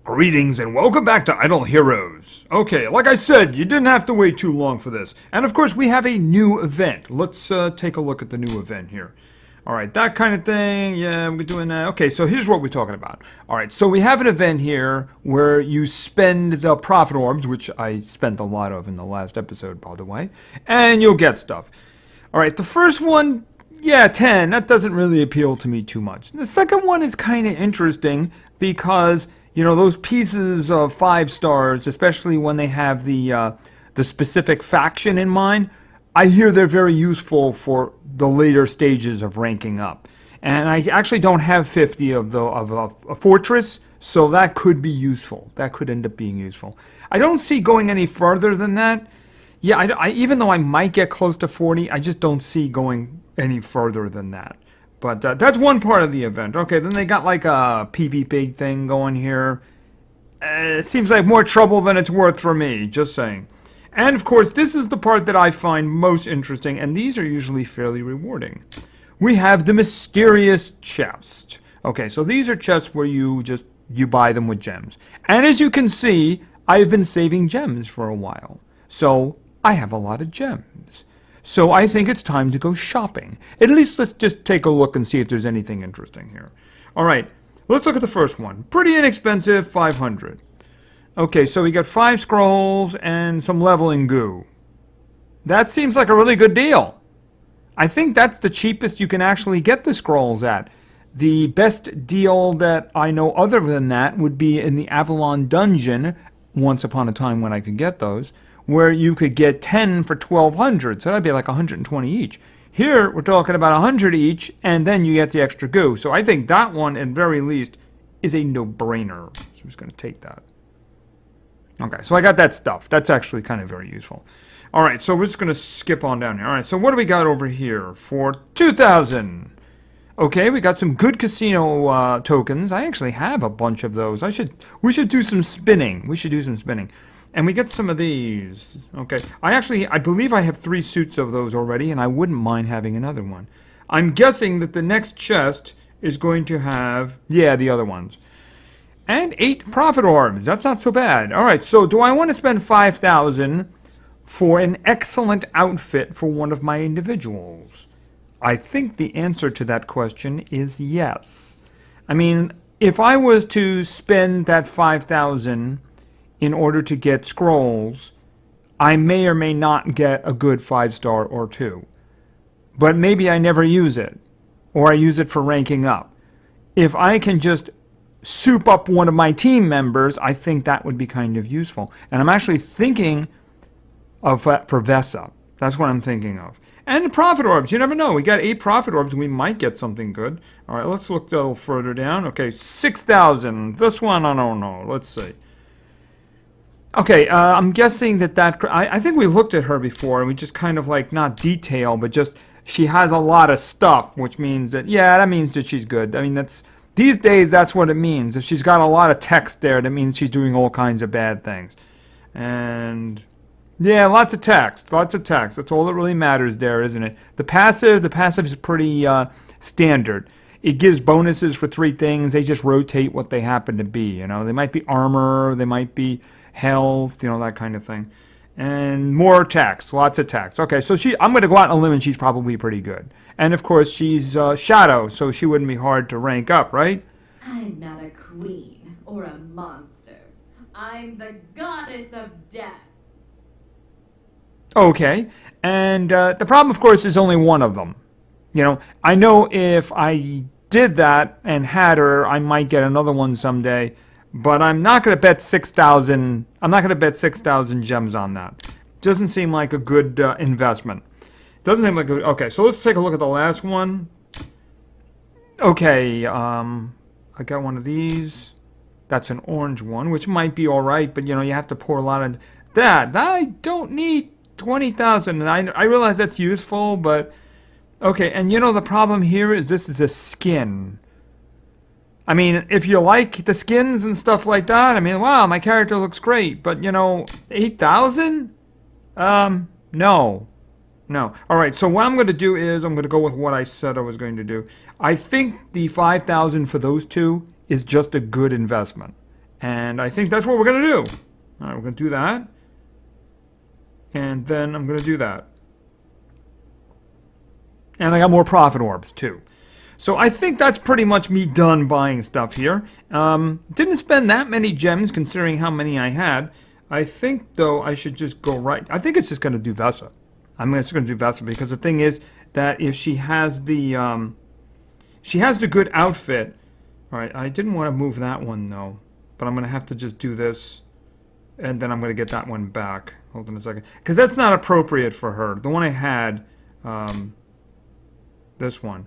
Greetings and welcome back to Idle Heroes. Okay, like I said, you didn't have to wait too long for this. And of course, we have a new event. Let's take a look at the new event here. Alright, that kind of thing. Yeah, we're doing that. Okay, so here's what we're talking about. Alright, so we have an event here where you spend the profit orbs, which I spent a lot of in the last episode, by the way, and you'll get stuff. Alright, the first one, yeah, 10. That doesn't really appeal to me too much. The second one is kind of interesting because, you know, those pieces of 5 stars, especially when they have the specific faction in mind, I hear they're very useful for the later stages of ranking up. And I actually don't have 50 of a fortress, so that could be useful. That could end up being useful. I don't see going any further than that. Yeah, even though I might get close to 40, I just don't see going any further than that. But that's one part of the event. Okay, then they got like a PvP thing going here. It seems like more trouble than it's worth for me, just saying. And of course, this is the part that I find most interesting, and these are usually fairly rewarding. We have the mysterious chest. Okay, so these are chests where you buy them with gems. And as you can see, I've been saving gems for a while. So I have a lot of gems. So I think it's time to go shopping. At least let's just take a look and see if there's anything interesting here. Alright, let's look at the first one. Pretty inexpensive, 500. Okay, so we got 5 scrolls and some leveling goo. That seems like a really good deal. I think that's the cheapest you can actually get the scrolls at. The best deal that I know other than that would be in the Avalon dungeon, once upon a time when I could get those, where you could get 10 for 1,200, so that'd be like 120 each. Here, we're talking about 100 each, and then you get the extra goo. So I think that one, at very least, is a no-brainer. So I'm just going to take that. Okay, so I got that stuff. That's actually kind of very useful. All right, so we're just going to skip on down here. All right, so what do we got over here for 2,000? Okay, we got some good casino tokens. I actually have a bunch of those. We should do some spinning. We should do some spinning. And we get some of these. Okay, I believe I have 3 suits of those already, and I wouldn't mind having another one. I'm guessing that the next chest is going to have, yeah, the other ones. And 8 profit orbs. That's not so bad. All right, so do I want to spend 5,000 for an excellent outfit for one of my individuals? I think the answer to that question is yes. I mean, if I was to spend that 5,000 in order to get scrolls, I may or may not get a good 5-star or 2. But maybe I never use it, or I use it for ranking up. If I can just soup up one of my team members, I think that would be kind of useful. And I'm actually thinking of for Vesa. That's what I'm thinking of. And the profit orbs, you never know. We got 8 profit orbs, we might get something good. All right, let's look a little further down. Okay, 6,000. This one, I don't know. Let's see. Okay, I'm guessing that I think we looked at her before, and we just kind of like, not detail, but just, she has a lot of stuff, which means that, yeah, that means that she's good. I mean, these days, that's what it means. If she's got a lot of text there, that means she's doing all kinds of bad things. And yeah, lots of text. Lots of text. That's all that really matters there, isn't it? The passive is pretty standard. It gives bonuses for 3 things. They just rotate what they happen to be. You know, they might be armor, they might be health, you know, that kind of thing. And more text, lots of text. Okay, so I'm going to go out on a limb, and she's probably pretty good. And of course, she's Shadow, so she wouldn't be hard to rank up, right? I'm not a queen or a monster. I'm the goddess of death. Okay, and the problem, of course, is only one of them. You know, I know if I did that and had her, I might get another one someday. But I'm not going to bet 6,000. I'm not going to bet 6,000 gems on that. Doesn't seem like a good investment. Doesn't seem like a, okay, so let's take a look at the last one. Okay, I got one of these. That's an orange one, which might be all right, but you know, you have to pour a lot of that. I don't need 20,000. I realize that's useful, but okay. And you know, the problem here is this is a skin. I mean, if you like the skins and stuff like that, I mean, wow, my character looks great. But, you know, 8,000? No. No. All right, so what I'm going to do is I'm going to go with what I said I was going to do. I think the 5,000 for those 2 is just a good investment. And I think that's what we're going to do. All right, we're going to do that. And then I'm going to do that. And I got more profit orbs, too. So I think that's pretty much me done buying stuff here. Didn't spend that many gems considering how many I had. I think, though, I should just go right. I think it's just going to do Vesa. I'm just going to do Vesa because the thing is that if she has the good outfit. All right, I didn't want to move that one, though. But I'm going to have to just do this. And then I'm going to get that one back. Hold on a second. Because that's not appropriate for her. The one I had, this one.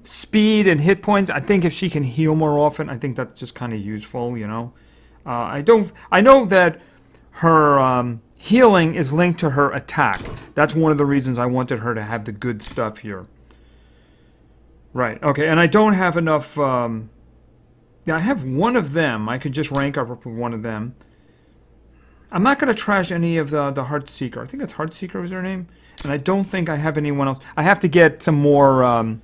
Speed and hit points. I think if she can heal more often, I think that's just kind of useful, you know. I know that her healing is linked to her attack. That's one of the reasons I wanted her to have the good stuff here. Right, okay, and I don't have enough, yeah, I have one of them. I could just rank up with one of them. I'm not going to trash any of the Heartseeker. I think that's Heartseeker was her name. And I don't think I have anyone else. I have to get some more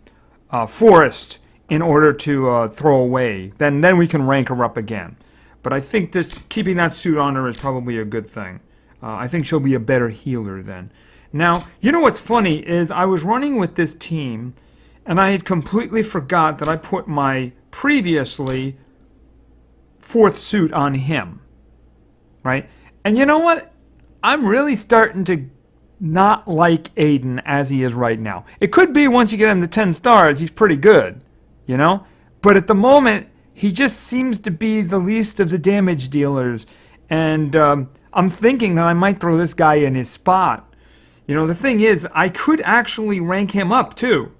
Forest in order to throw away. Then we can rank her up again. But I think keeping that suit on her is probably a good thing. I think she'll be a better healer then. Now, you know what's funny is I was running with this team, and I had completely forgot that I put my previously 4th suit on him. Right? And you know what? I'm really starting to not like Aiden as he is right now. It could be once you get him to 10 stars, he's pretty good, you know? But at the moment, he just seems to be the least of the damage dealers. And I'm thinking that I might throw this guy in his spot. You know, the thing is, I could actually rank him up too.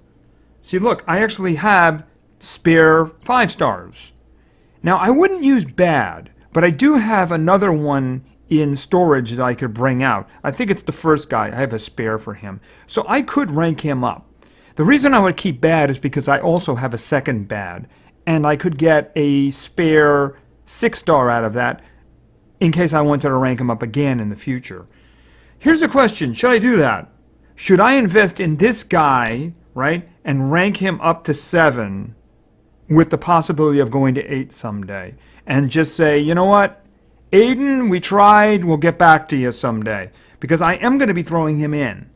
See, look, I actually have spare 5 stars. Now, I wouldn't use bad, but I do have another one in storage that I could bring out. I think it's the first guy. I have a spare for him. So I could rank him up. The reason I would keep bad is because I also have a second bad. And I could get a spare 6-star out of that in case I wanted to rank him up again in the future. Here's a question. Should I do that? Should I invest in this guy, right, and rank him up to 7 with the possibility of going to 8 someday? And just say, you know what? Aiden, we tried. We'll get back to you someday. Because I am going to be throwing him in.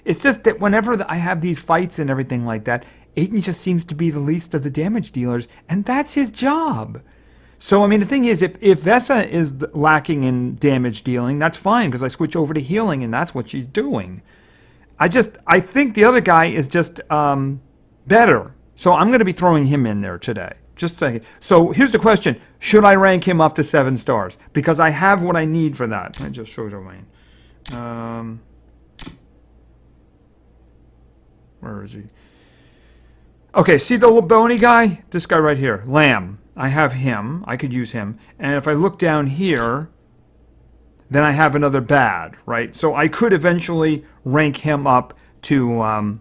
It's just that whenever I have these fights and everything like that, Aiden just seems to be the least of the damage dealers. And that's his job. So, I mean, the thing is, if Vesa is lacking in damage dealing, that's fine. Because I switch over to healing and that's what she's doing. I think the other guy is just better. So I'm going to be throwing him in there today. Just saying. So here's the question. Should I rank him up to 7 stars? Because I have what I need for that. Let me just show you the lane. Where is he? Okay, see the little bony guy? This guy right here. Lamb. I have him. I could use him. And if I look down here, then I have another bad, right? So I could eventually rank him up to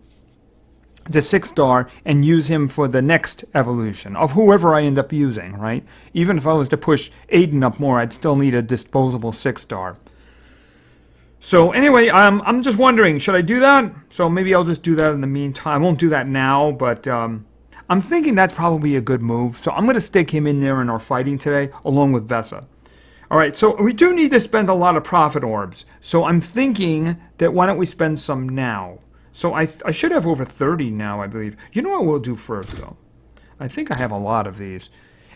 the 6-star and use him for the next evolution of whoever I end up using, right? Even if I was to push Aiden up more, I'd still need a disposable 6-star. So anyway, I'm just wondering, should I do that? So maybe I'll just do that in the meantime. I won't do that now, but I'm thinking that's probably a good move. So I'm going to stick him in there in our fighting today, along with Vesa. All right, so we do need to spend a lot of profit orbs. So I'm thinking that why don't we spend some now? So I should have over 30 now, I believe. You know what we'll do first, though? I think I have a lot of these.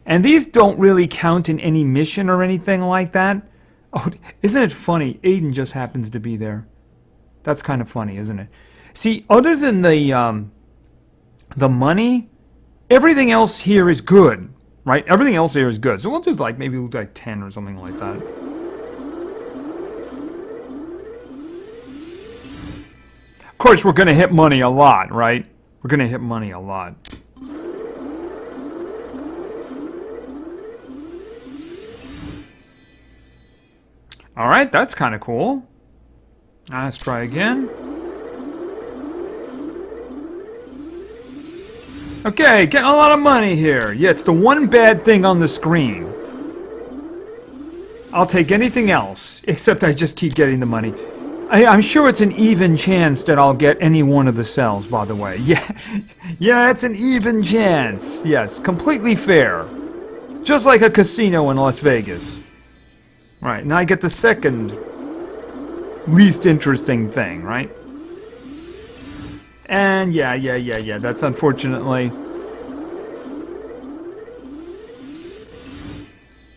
And these don't really count in any mission or anything like that. Oh, isn't it funny? Aiden just happens to be there. That's kind of funny, isn't it? See, other than the money, everything else here is good, right? Everything else here is good. So we'll do maybe we'll do like 10 or something like that. Of course, we're going to hit money a lot, right? We're going to hit money a lot. All right, that's kind of cool. Let's try again. Okay, getting a lot of money here. Yeah, it's the one bad thing on the screen. I'll take anything else, except I just keep getting the money. I'm sure it's an even chance that I'll get any one of the cells, by the way. Yeah, it's an even chance. Yes, completely fair. Just like a casino in Las Vegas. Right, now I get the second least interesting thing, right? And yeah, that's unfortunately...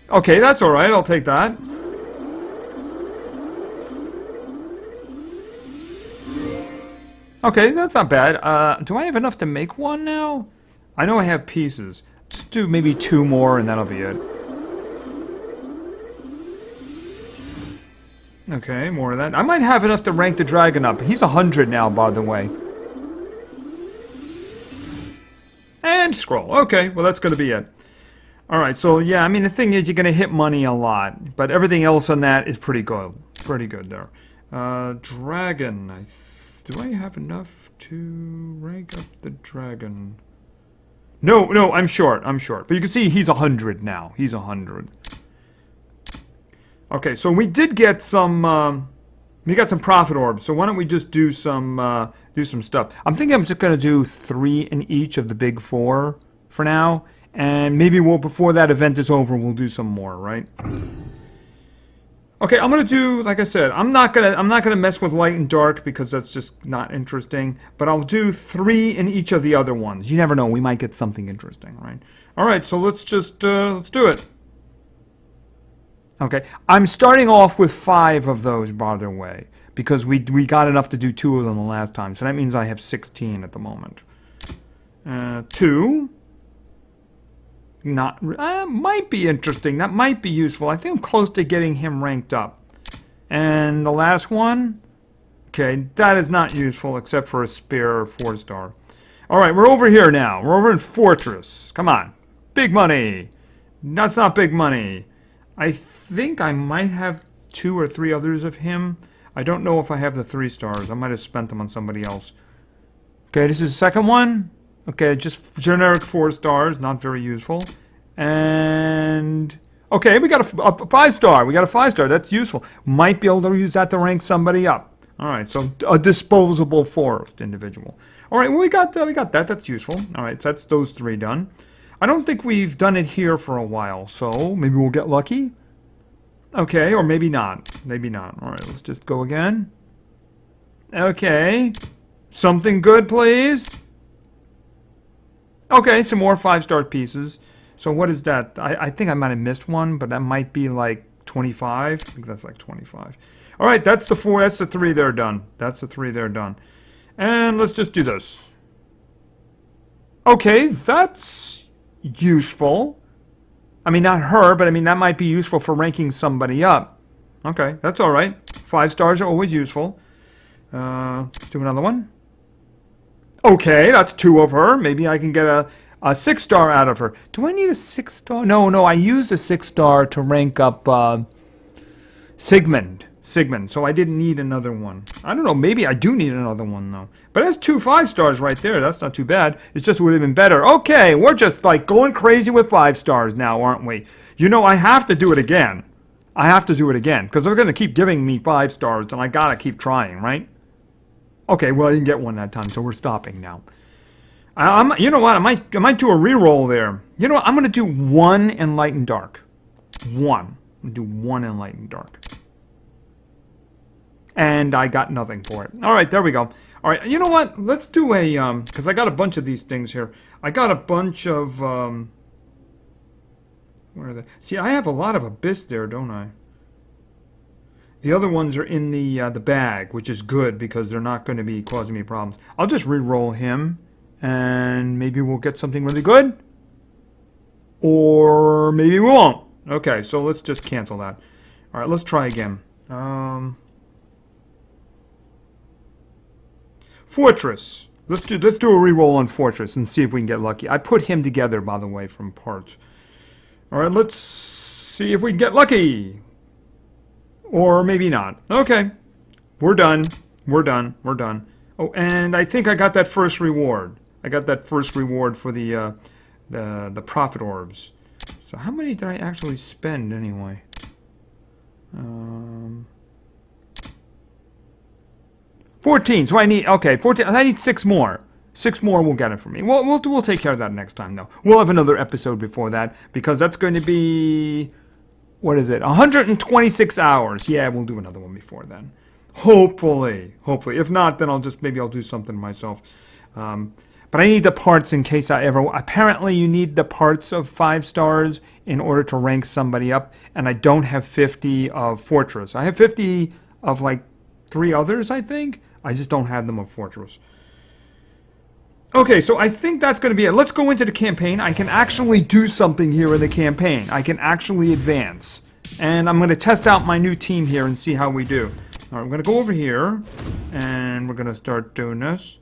Okay, that's alright, I'll take that. Okay, that's not bad. Do I have enough to make one now? I know I have pieces. Let's do maybe 2 more and that'll be it. Okay, more of that. I might have enough to rank the dragon up. He's 100 now, by the way. And scroll. Okay, well that's going to be it. Alright, so yeah, I mean the thing is you're going to hit money a lot. But everything else on that is pretty good. Pretty good there. Dragon. Do I have enough to rank up the dragon? No, I'm short. But you can see he's 100 now. He's 100. Okay, so we did get some, we got some profit orbs. So why don't we just do some stuff. I'm thinking I'm just going to do 3 in each of the big 4 for now. And maybe before that event is over, we'll do some more, right? Okay, I'm going to do, like I said, I'm not going to mess with light and dark because that's just not interesting. But I'll do 3 in each of the other ones. You never know, we might get something interesting, right? Alright, so let's just, let's do it. Okay, I'm starting off with 5 of those, by the way, because we got enough to do 2 of them the last time, so that means I have 16 at the moment. 2. Not, might be interesting, that might be useful. I think I'm close to getting him ranked up. And the last one, okay, that is not useful except for a spare 4-star. Alright, we're over here now. We're over in Fortress. Come on. Big money. That's not big money. I think I might have 2 or 3 others of him. I don't know if I have the 3 stars. I might have spent them on somebody else. Okay, this is the second one. Okay, just generic 4 stars, not very useful. And okay, we got a 5-star. We got a 5-star. That's useful. Might be able to use that to rank somebody up. All right, so a disposable forest individual. All right, well, we got that. That's useful. All right, so that's those 3 done. I don't think we've done it here for a while, so maybe we'll get lucky. Okay, or maybe not. Maybe not. All right, let's just go again. Okay. Something good, please. Okay, some more 5-star pieces. So what is that? I think I might have missed one, but that might be like 25. I think that's like 25. All right, that's the 4. That's the 3 there done. That's the 3 there done. And let's just do this. Okay, that's useful. I mean, not her, but I mean, that might be useful for ranking somebody up. Okay, that's all right. 5 stars are always useful. Let's do another one. Okay, that's 2 of her. Maybe I can get a 6-star out of her. Do I need a 6-star? No, I used a 6-star to rank up Sigmund, so I didn't need another one. I don't know, maybe I do need another one, though. But that's 2 5-stars right there. That's not too bad. It just would have been better. Okay, we're just, like, going crazy with 5 stars now, aren't we? You know, I have to do it again. I have to do it again, because they're going to keep giving me 5 stars, and I gotta keep trying, right? Okay, well, I didn't get one that time, so we're stopping now. You know what? I might do a reroll there. You know what? I'm going to do 1 in light and dark. 1. I'm going to do 1 in light and dark. And I got nothing for it. All right, there we go. All right, you know what? Let's do a, because I got a bunch of these things here. I got a bunch of, where are they? See, I have a lot of abyss there, don't I? The other ones are in the bag, which is good because they're not going to be causing me problems. I'll just re-roll him, and maybe we'll get something really good. Or maybe we won't. Okay, so let's just cancel that. All right, let's try again. Fortress. Let's do a re-roll on Fortress and see if we can get lucky. I put him together, by the way, from parts. All right, let's see if we can get lucky. Or maybe not. Okay. We're done. We're done. We're done. Oh, and I think I got that first reward. I got that first reward for the profit orbs. So how many did I actually spend anyway? 14. So I need, okay, 14. I need 6 more. 6 more will get it for me. We'll take care of that next time, though. We'll have another episode before that, because that's going to be, what is it, 126 hours. Yeah, we'll do another one before then. Hopefully. If not, then maybe I'll do something myself. But I need the parts in case I ever... Apparently, you need the parts of 5 stars in order to rank somebody up, and I don't have 50 of Fortress. I have 50 of, like, 3 others, I think. I just don't have them of Fortress. Okay, so I think that's going to be it. Let's go into the campaign. I can actually do something here in the campaign. I can actually advance. And I'm going to test out my new team here and see how we do. All right, I'm going to go over here, and we're going to start doing this.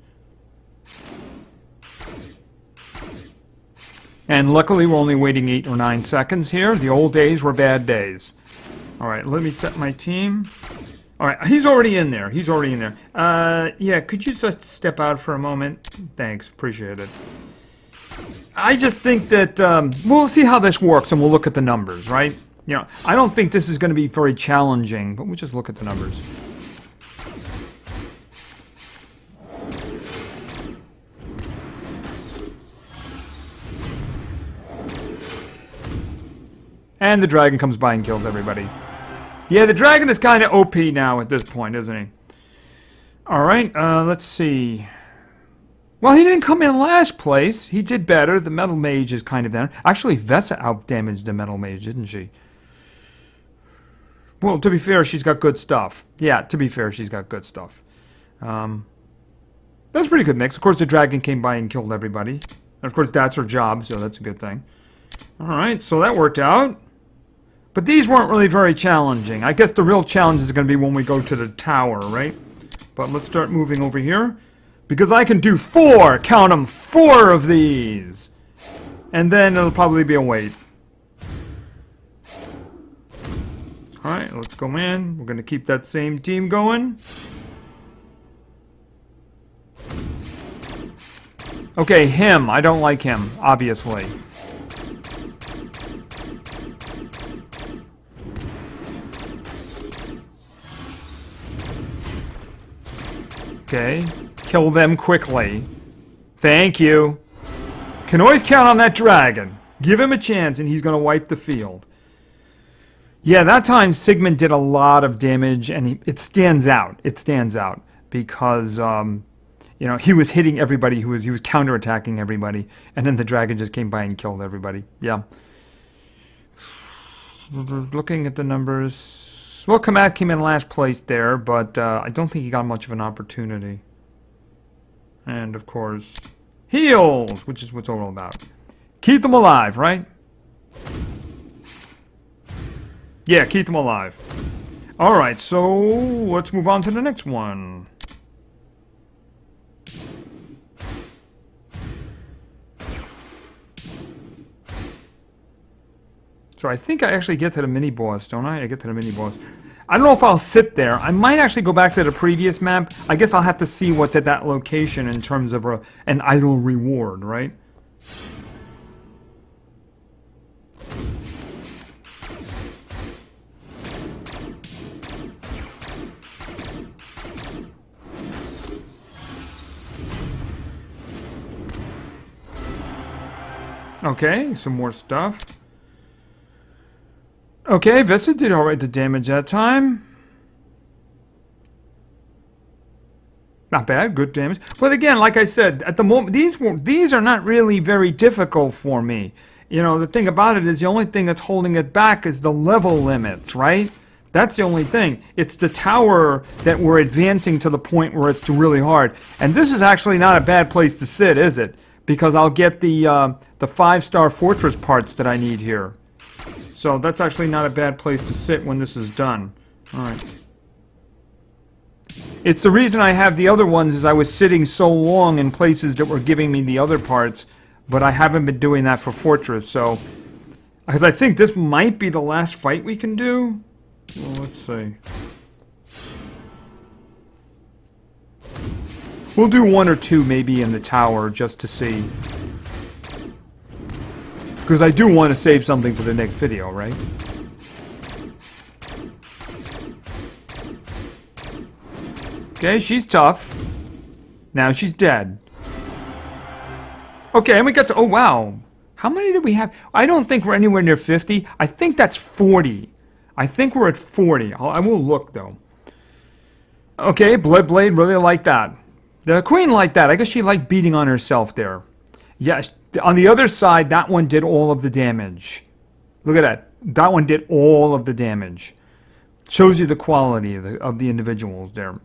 And luckily, we're only waiting 8 or 9 seconds here. The old days were bad days. All right, let me set my team. All right, he's already in there. Yeah, could you just step out for a moment? Thanks, appreciate it. I just think that we'll see how this works, and we'll look at the numbers, right? You know, I don't think this is going to be very challenging, but we'll just look at the numbers. And the dragon comes by and kills everybody. Yeah, the dragon is kind of OP now at this point, isn't he? Alright, let's see. Well, he didn't come in last place. He did better. The metal mage is kind of down. Actually, Vesa out-damaged the metal mage, didn't she? Well, to be fair, she's got good stuff. Yeah, to be fair, she's got good stuff. That's a pretty good mix. Of course, the dragon came by and killed everybody. And of course, that's her job, so that's a good thing. Alright, so that worked out. But these weren't really very challenging. I guess the real challenge is going to be when we go to the tower, right? But let's start moving over here. Because I can do 4! Count them! 4 of these! And then it'll probably be a wait. Alright, let's go in. We're going to keep that same team going. Okay, him. I don't like him, obviously. Okay, kill them quickly. Thank you. Can always count on that dragon. Give him a chance and he's going to wipe the field. Yeah, that time Sigmund did a lot of damage, and it stands out. It stands out because, you know, he was hitting everybody. He was counterattacking everybody, and then the dragon just came by and killed everybody. Yeah. Looking at the numbers... Well, Kamat came in last place there, but I don't think he got much of an opportunity. And, of course, heals, which is what's all about. Keep them alive, right? Yeah, keep them alive. Alright, so let's move on to the next one. So I think I actually get to the mini-boss, don't I? I get to the mini-boss. I don't know if I'll fit there. I might actually go back to the previous map. I guess I'll have to see what's at that location in terms of an idle reward, right? Okay, some more stuff. Okay, Vesa did alright to damage that time. Not bad, good damage. But again, like I said, at the moment, these are not really very difficult for me. You know, the thing about it is the only thing that's holding it back is the level limits, right? That's the only thing. It's the tower that we're advancing to the point where it's really hard. And this is actually not a bad place to sit, is it? Because I'll get the 5-star fortress parts that I need here. So that's actually not a bad place to sit when this is done. Alright. It's the reason I have the other ones is I was sitting so long in places that were giving me the other parts, but I haven't been doing that for Fortress, so... Because I think this might be the last fight we can do. Well, let's see. We'll do 1 or 2 maybe in the tower just to see. Because I do want to save something for the next video, right? Okay, she's tough. Now she's dead. Okay, and we got to, oh wow. How many do we have? I don't think we're anywhere near 50. I think that's 40. I think we're at 40. I will look though. Okay, Bloodblade really liked that. The queen liked that. I guess she liked beating on herself there. Yes, on the other side, that one did all of the damage. Look at that. That one did all of the damage. Shows you the quality of the individuals there.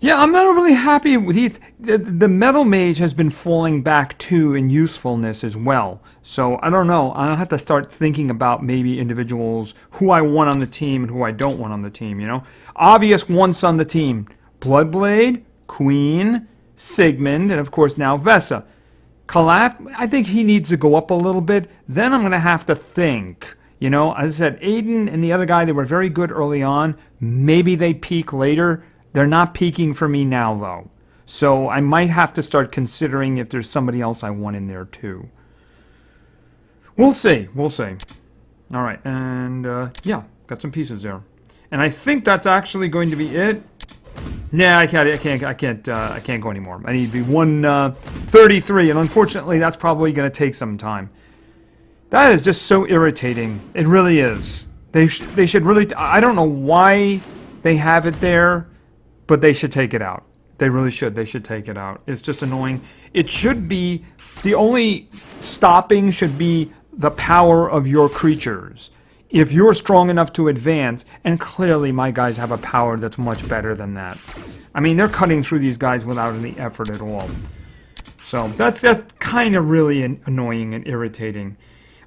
Yeah, I'm not really happy with these. The Metal Mage has been falling back too in usefulness as well. So I don't know. I'll have to start thinking about maybe individuals who I want on the team and who I don't want on the team, you know? Obvious once on the team. Bloodblade, Queen, Sigmund, and of course now Vesa. Kalath, I think he needs to go up a little bit. Then I'm going to have to think. You know, as I said, Aiden and the other guy, they were very good early on. Maybe they peak later. They're not peaking for me now, though. So I might have to start considering if there's somebody else I want in there, too. We'll see. We'll see. All right. And, yeah, got some pieces there. And I think that's actually going to be it. Nah, I can't go anymore. I need to be 133, and unfortunately, that's probably going to take some time. That is just so irritating. It really is. They should really... I don't know why they have it there, but they should take it out. They really should. They should take it out. It's just annoying. It should be... The only stopping should be the power of your creatures. If you're strong enough to advance, and clearly my guys have a power that's much better than that. I mean, they're cutting through these guys without any effort at all. So that's kind of really annoying and irritating.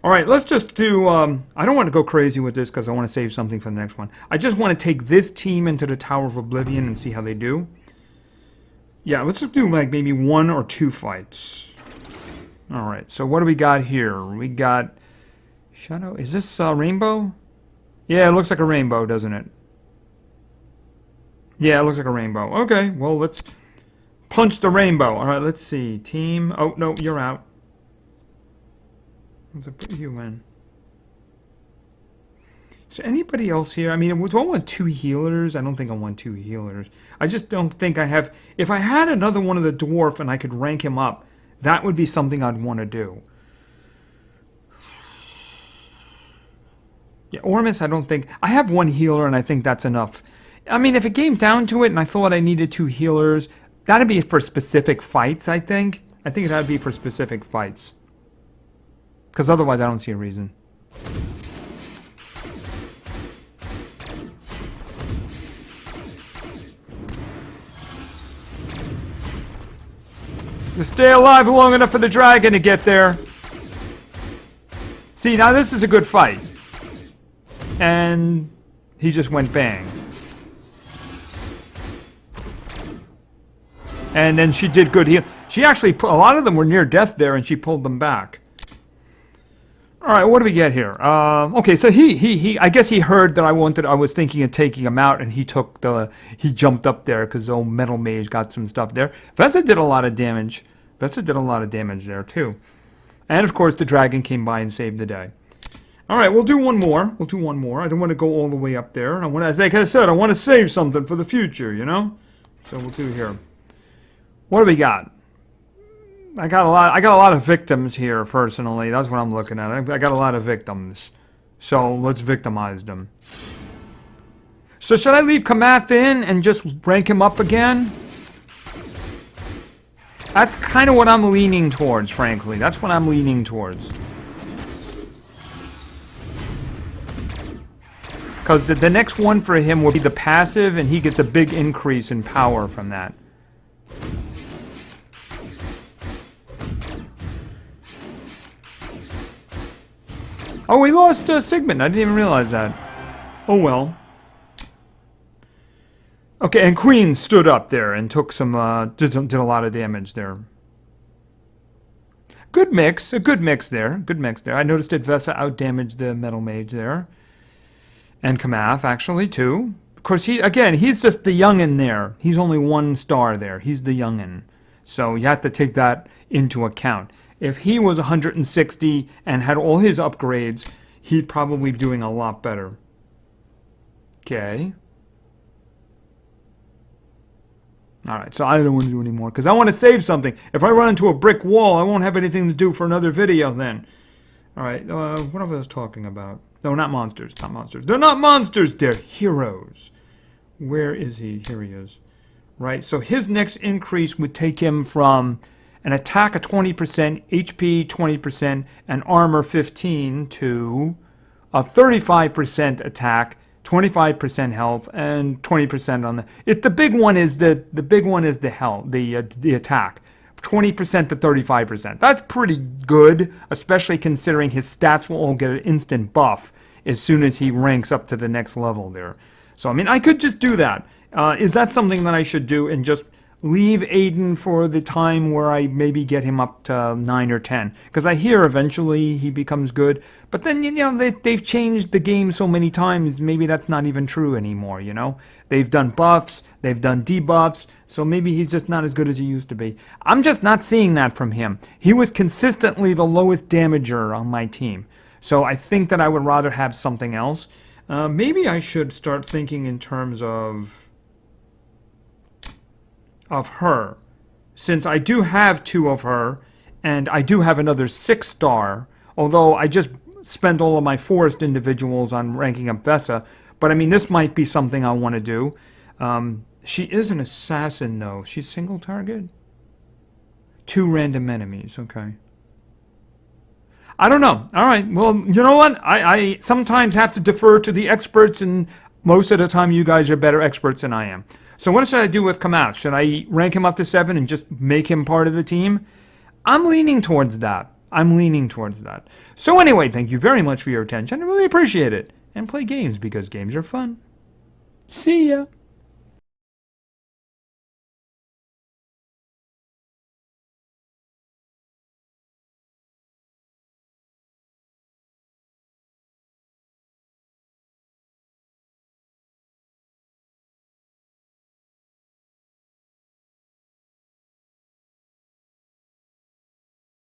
All right, let's just do... I don't want to go crazy with this because I want to save something for the next one. I just want to take this team into the Tower of Oblivion and see how they do. Yeah, let's just do like maybe 1 or 2 fights. All right, so what do we got here? We got... Shadow, is this rainbow? Yeah, it looks like a rainbow, doesn't it? Yeah, it looks like a rainbow. Okay, well, let's punch the rainbow. All right, let's see. Team. Oh, no, you're out. Let's put you in. Is there anybody else here? I mean, do I want 2 healers? I don't think I want 2 healers. I just don't think I have... If I had another one of the dwarf and I could rank him up, that would be something I'd want to do. Yeah, Ormus, I don't think... I have 1 healer, and I think that's enough. I mean, if it came down to it, and I thought I needed 2 healers, that'd be for specific fights, I think. I think that'd be for specific fights. Because otherwise, I don't see a reason. Just stay alive long enough for the dragon to get there. See, now this is a good fight. And he just went bang. And then she did good heal. She actually, a lot of them were near death there, and she pulled them back. All right, what do we get here? Okay, so he I guess he heard that I was thinking of taking him out, and he jumped up there because old Metal Mage got some stuff there. Vesa did a lot of damage. Vesa did a lot of damage there too. And of course, the dragon came by and saved the day. All right, we'll do one more. We'll do one more. I don't want to go all the way up there. As I said, I want to save something for the future, you know? So we'll do here. What do we got? I got a lot of victims here, personally. That's what I'm looking at. I got a lot of victims. So let's victimize them. So should I leave Kamath in and just rank him up again? That's kind of what I'm leaning towards, frankly. That's what I'm leaning towards. Because the next one for him will be the passive, and he gets a big increase in power from that. Oh, we lost Sigmund. I didn't even realize that. Oh, well. Okay, and Queen stood up there and took some, did a lot of damage there. Good mix. A good mix there. Good mix there. I noticed that Vesa outdamaged the Metal Mage there. And Kamath, actually, too. Of course, he's just the youngin' there. He's only 1 star there. He's the youngin'. So you have to take that into account. If he was 160 and had all his upgrades, he'd probably be doing a lot better. Okay. All right, so I don't want to do anymore because I want to save something. If I run into a brick wall, I won't have anything to do for another video then. All right, what I was talking about? No, not monsters, not monsters. They're not monsters, they're heroes. Where is he? Here he is. Right, so his next increase would take him from an attack of 20%, HP 20%, and armor 15 to a 35% attack, 25% health, and 20% on the big one is the health, the attack. 20% to 35%. That's pretty good, especially considering his stats will all get an instant buff as soon as he ranks up to the next level there. So, I mean, I could just do that. Is that something that I should do and just leave Aiden for the time where I maybe get him up to 9 or 10? Because I hear eventually he becomes good. But then, you know, they've changed the game so many times, maybe that's not even true anymore, you know? They've done buffs, they've done debuffs, so maybe he's just not as good as he used to be. I'm just not seeing that from him. He was consistently the lowest damager on my team. So I think that I would rather have something else. Maybe I should start thinking in terms of her, since I do have 2 of her, and I do have another 6-star, although I just spent all of my forest individuals on ranking up Vesa, but I mean, this might be something I want to do. She is an assassin, though. She's single target? 2 random enemies, okay. I don't know. All right, well, you know what? I sometimes have to defer to the experts, and most of the time you guys are better experts than I am. So what should I do with Kamau? Should I rank him up to 7 and just make him part of the team? I'm leaning towards that. So anyway, thank you very much for your attention. I really appreciate it. And play games because games are fun. See ya.